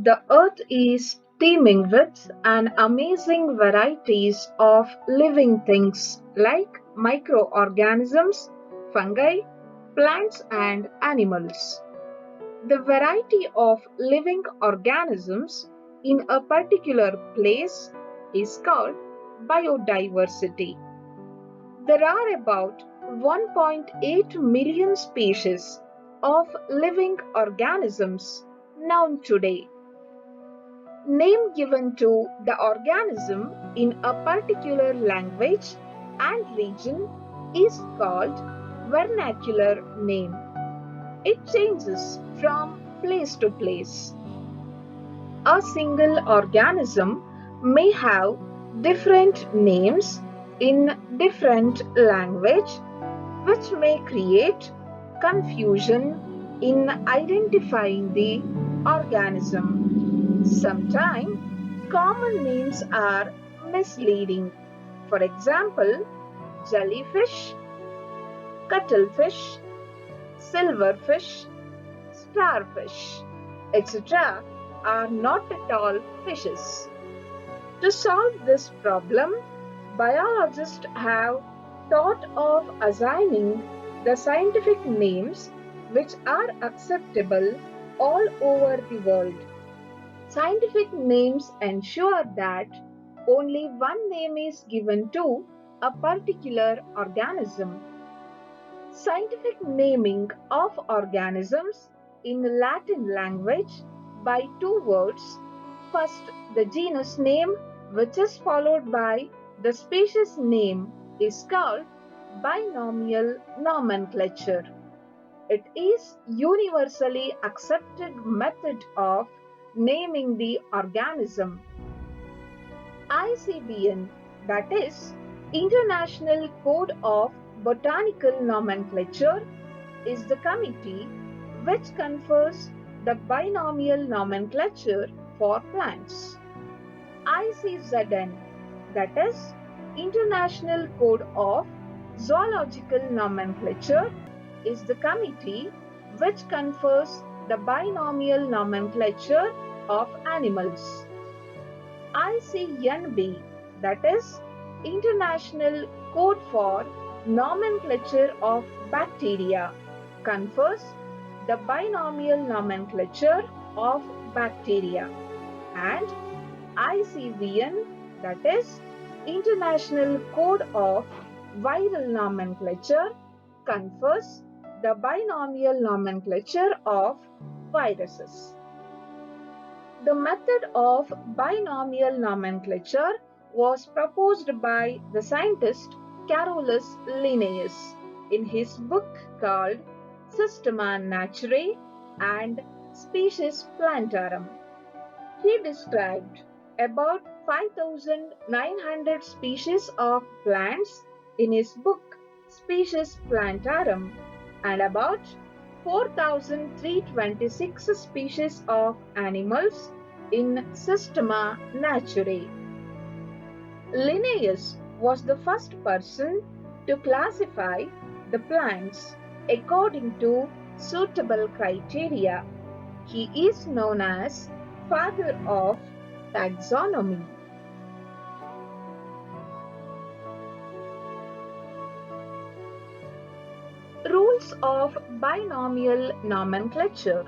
The earth is teeming with an amazing varieties of living things like microorganisms, fungi, plants and animals. The variety of living organisms in a particular place is called biodiversity. There are about 1.8 million species of living organisms known today. Name given to the organism in a particular language and region is called vernacular name. It changes from place to place. A single organism may have different names in different language, which may create confusion in identifying the organism. Sometimes common names are misleading. For example, jellyfish, cuttlefish, silverfish, starfish, etc. are not at all fishes. To solve this problem, biologists have thought of assigning the scientific names which are acceptable all over the world. Scientific names ensure that only one name is given to a particular organism. Scientific naming of organisms in Latin language by two words. First, the genus name, which is followed by the species name, is called binomial nomenclature. It is universally accepted method of naming the organism. ICBN, that is International Code of Botanical Nomenclature, is the committee which confers the binomial nomenclature for plants. ICZN, that is International Code of Zoological Nomenclature, is the committee which confers the binomial nomenclature of animals. ICNB, that is International Code for Nomenclature of Bacteria, confers the binomial nomenclature of bacteria, and ICVN, that is International Code of Viral Nomenclature, confers the binomial nomenclature of viruses. The method of binomial nomenclature was proposed by the scientist Carolus Linnaeus in his book called Systema Naturae and Species Plantarum. He described about 5,900 species of plants in his book Species Plantarum and about 4,326 species of animals in Systema Naturae. Linnaeus was the first person to classify the plants according to suitable criteria. He is known as father of taxonomy. Rules of binomial nomenclature.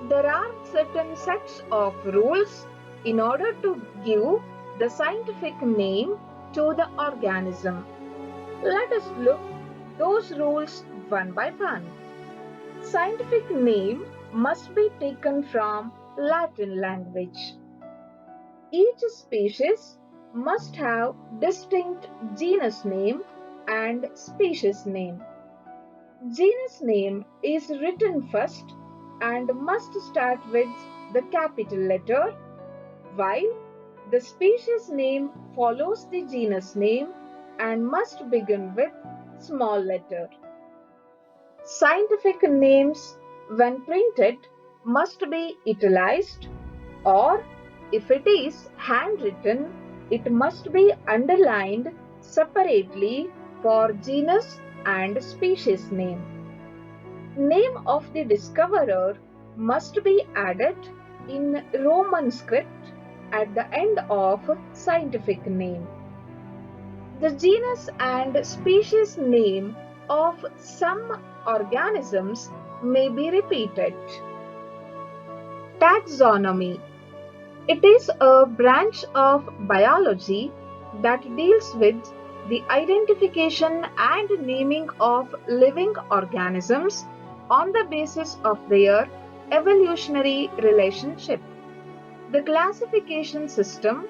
There are certain sets of rules in order to give the scientific name to the organism. Let us look those rules one by one. Scientific name must be taken from Latin language. Each species must have distinct genus name and species name. Genus name is written first and must start with the capital letter, while the species name follows the genus name and must begin with small letter. Scientific names, when printed, must be italicized, or if it is handwritten, it must be underlined separately for genus and species name. Name of the discoverer must be added in Roman script at the end of scientific name. The genus and species name of some organisms may be repeated. Taxonomy. It is a branch of biology that deals with the identification and naming of living organisms on the basis of their evolutionary relationship. The classification system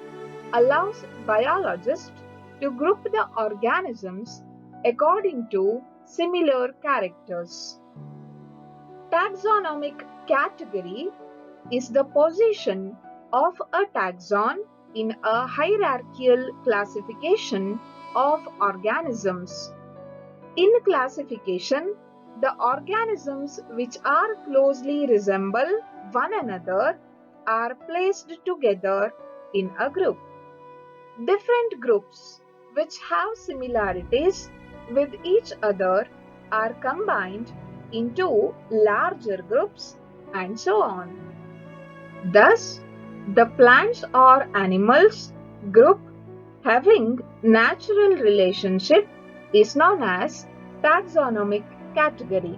allows biologists to group the organisms according to similar characters. Taxonomic category is the position of a taxon in a hierarchical classification of organisms. In classification, the organisms which are closely resemble one another are placed together in a group. Different groups which have similarities with each other are combined into larger groups and so on. Thus, the plants or animals group having natural relationship is known as taxonomic category.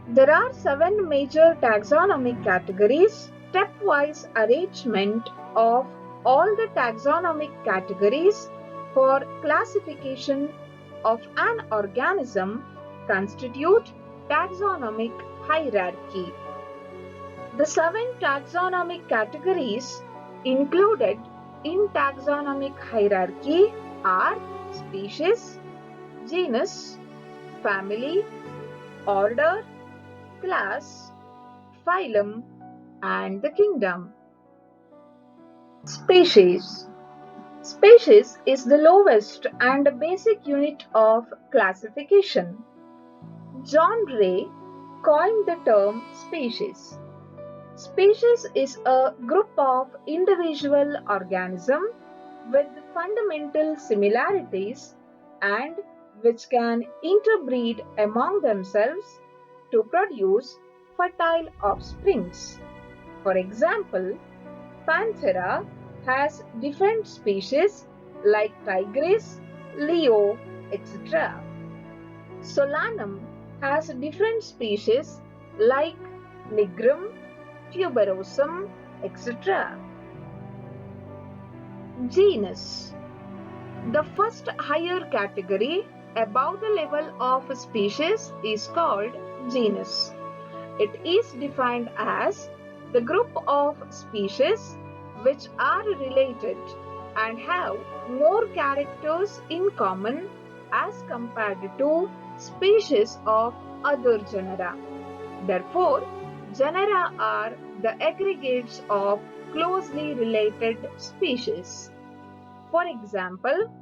There are 7 major taxonomic categories. Stepwise arrangement of all the taxonomic categories for classification of an organism constitute taxonomic hierarchy. The 7 taxonomic categories included in taxonomic hierarchy are species, genus, family, order, class, phylum, and the kingdom. Species. Species is the lowest and basic unit of classification. John Ray coined the term species. Species is a group of individual organisms with fundamental similarities and which can interbreed among themselves to produce fertile offsprings. For example, Panthera has different species like Tigris, Leo, etc. Solanum has different species like Nigrum, Tuberosum, etc. Genus. The first higher category above the level of species is called genus. It is defined as the group of species which are related and have more characters in common as compared to species of other genera. Therefore, genera are the aggregates of closely related species. For example,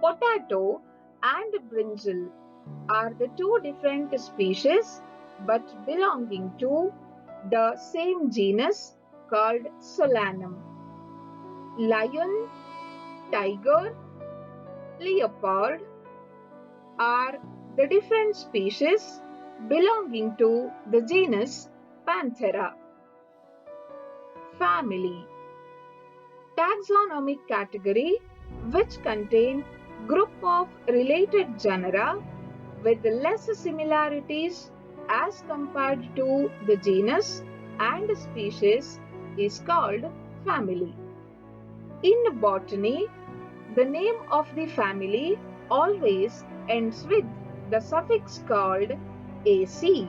potato and brinjal are the two different species but belonging to the same genus called Solanum. Lion, tiger, leopard are the different species belonging to the genus Panthera. Family. Taxonomic category which contain group of related genera with less similarities as compared to the genus and species is called family. In botany, the name of the family always ends with the suffix called AC.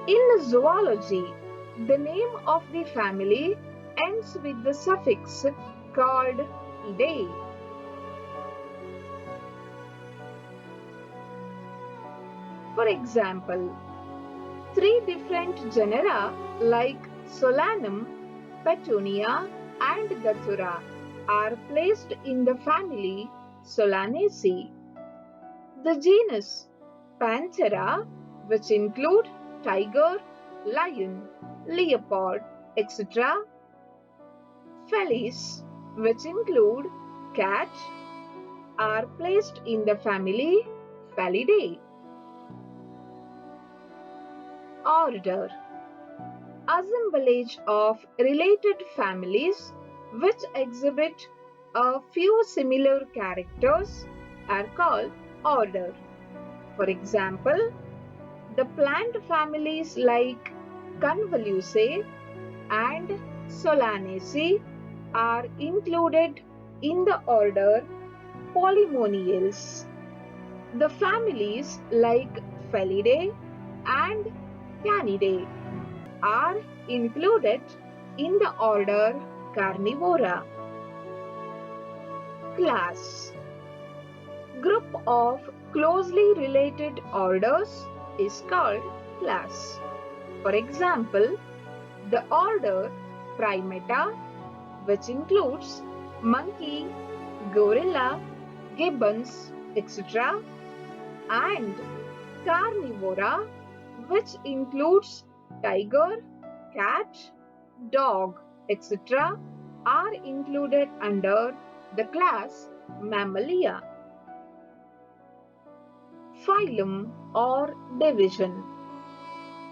In zoology, the name of the family ends with the suffix called "de". For example, 3 different genera like Solanum, Petunia, and Datura are placed in the family Solanaceae. The genus Panthera, which include tiger, lion, leopard, etc. Felis, which include cat, are placed in the family Felidae. Order. Assemblage of related families which exhibit a few similar characters are called order. For example, the plant families like Convoluceae and Solanaceae are included in the order Polymoniales. The families like Felidae and Canidae are included in the order Carnivora. Class. Group of closely related orders is called class. For example, the order Primata, which includes monkey, gorilla, gibbons, etc., and Carnivora, which includes tiger, cat, dog, etc., are included under the class Mammalia. Phylum or division.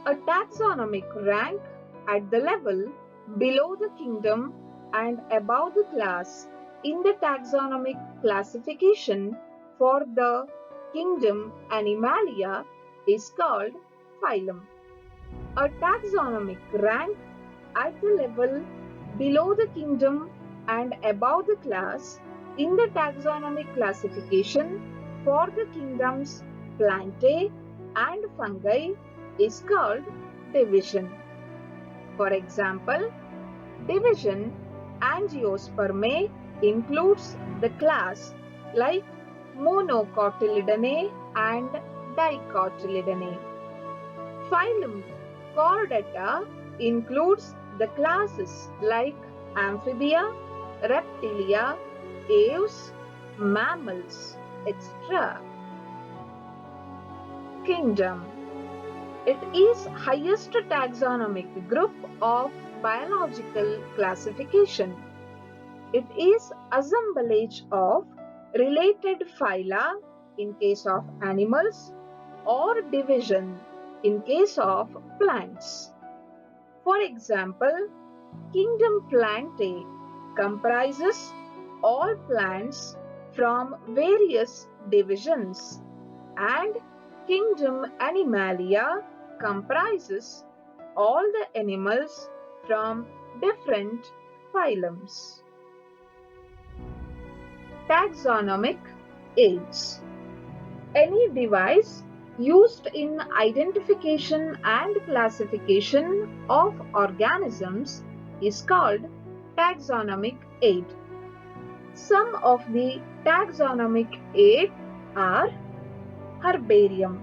A taxonomic rank at the level below the kingdom and above the class in the taxonomic classification for the kingdom Animalia is called phylum. A taxonomic rank at the level below the kingdom and above the class in the taxonomic classification for the kingdoms Plantae and Fungi is called division. For example, division Angiospermae includes the class like Monocotyledonnae and Dicotyledonnae. Phylum Chordata includes the classes like Amphibia, Reptilia, Aves, mammals, etc. Kingdom. It is highest taxonomic group of biological classification. It is assemblage of related phyla in case of animals or division in case of plants. For example, kingdom Plantae comprises all plants from various divisions, and kingdom Animalia comprises all the animals from different phylums. Taxonomic aids. Any device used in identification and classification of organisms is called taxonomic aid. Some of the taxonomic aid are herbarium.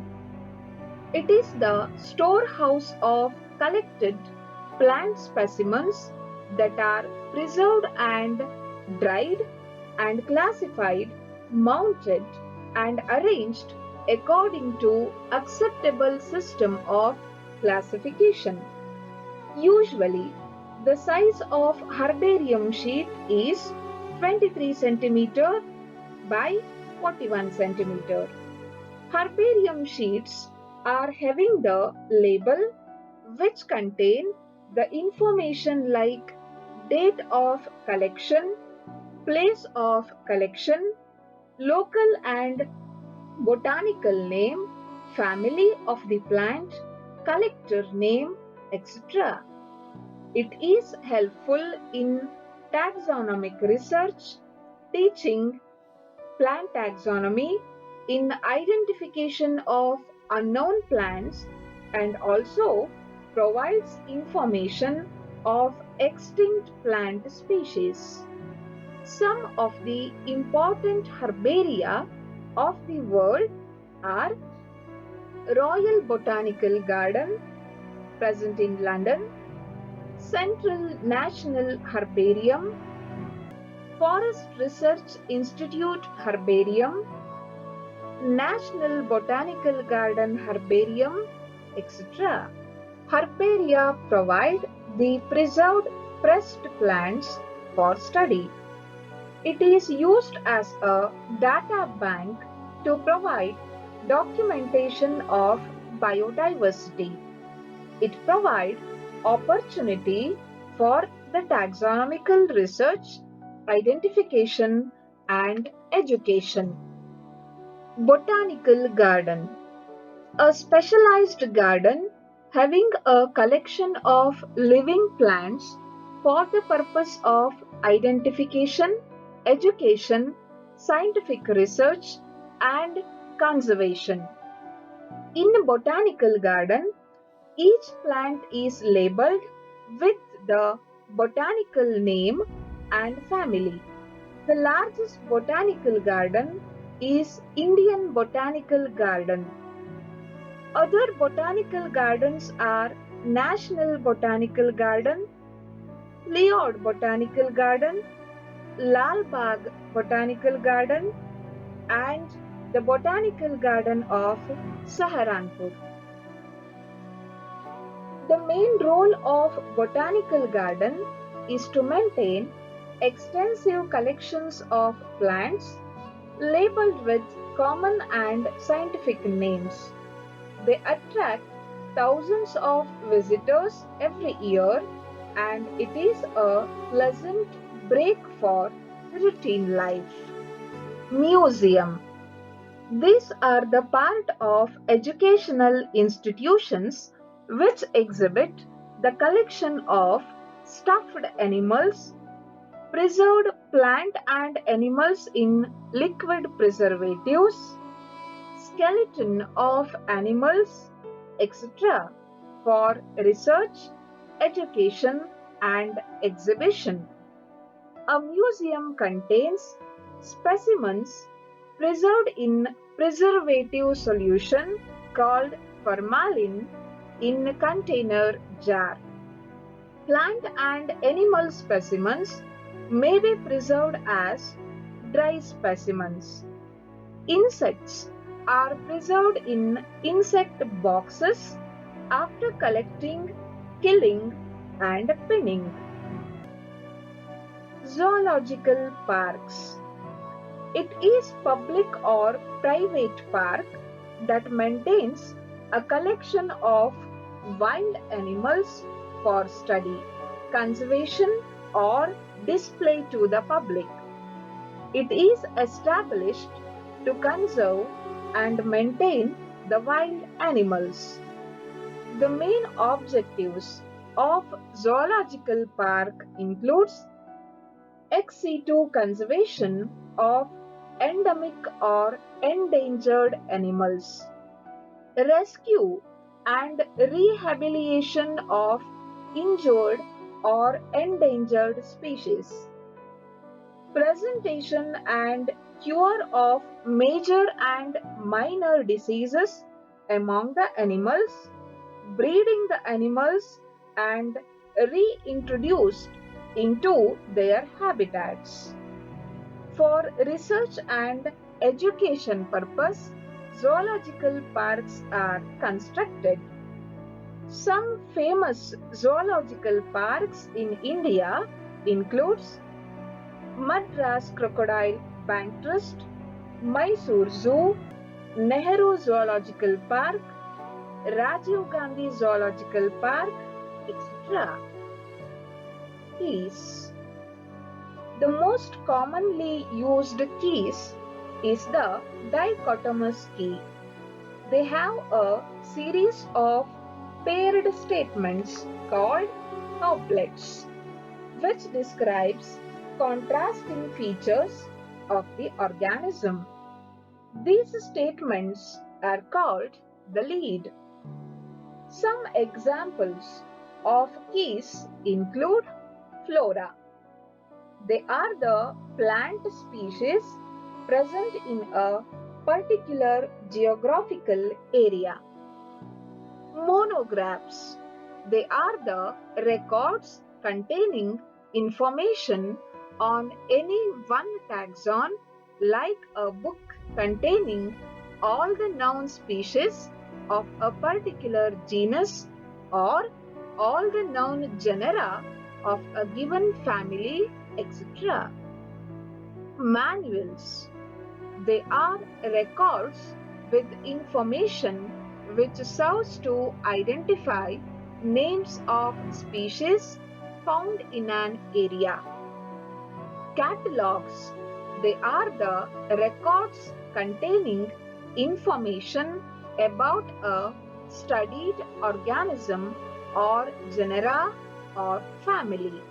It is the storehouse of collected plant specimens that are preserved and dried and classified, mounted and arranged according to acceptable system of classification. Usually, the size of herbarium sheet is 23 cm by 41 cm. Herbarium sheets are having the label which contain the information like date of collection, place of collection, local and botanical name, family of the plant, collector name, etc. It is helpful in taxonomic research, teaching plant taxonomy, in identification of unknown plants, and also provides information of extinct plant species. Some of the important herbaria of the world are Royal Botanical Garden, present in London, Central National Herbarium, Forest Research Institute Herbarium, National Botanical Garden Herbarium, etc. Herbaria provide the preserved pressed plants for study. It is used as a data bank to provide documentation of biodiversity. It provides opportunity for the taxonomical research, identification, and education. Botanical garden. A specialized garden having a collection of living plants for the purpose of identification, education, scientific research, and conservation. In a botanical garden, each plant is labeled with the botanical name and family. The largest botanical garden is Indian Botanical Garden. Other botanical gardens are National Botanical Garden, Leod Botanical Garden, Lal Bagh Botanical Garden, and the Botanical Garden of Saharanpur. The main role of botanical garden is to maintain extensive collections of plants labeled with common and scientific names. They attract thousands of visitors every year, and it is a pleasant break for routine life. Museum. These are the part of educational institutions which exhibit the collection of stuffed animals, preserved plant and animals in liquid preservatives, skeleton of animals, etc. for research, education, and exhibition. A museum contains specimens preserved in preservative solution called formalin in a container jar. Plant and animal specimens may be preserved as dry specimens. Insects are preserved in insect boxes after collecting, killing, and pinning. Zoological parks. It is public or private park that maintains a collection of wild animals for study, conservation, or display to the public. It is established to conserve and maintain the wild animals. The main objectives of zoological park includes ex situ conservation of endemic or endangered animals, rescue and rehabilitation of injured or endangered species, presentation and cure of major and minor diseases among the animals, breeding the animals and reintroduced into their habitats. For research and education purpose, zoological parks are constructed. Some famous zoological parks in India includes Madras Crocodile Bank Trust, Mysore Zoo, Nehru Zoological Park, Rajiv Gandhi Zoological Park, etc. Keys. The most commonly used keys is the dichotomous key. They have a series of paired statements called couplets, which describes contrasting features of the organism. These statements are called the lead. Some examples of keys include flora. They are the plant species present in a particular geographical area. Monographs. They are the records containing information on any one taxon, like a book containing all the noun species of a particular genus or all the noun genera of a given family, etc. Manuals. They are records with information which serves to identify names of species found in an area. Catalogs, they are the records containing information about a studied organism or genera or family.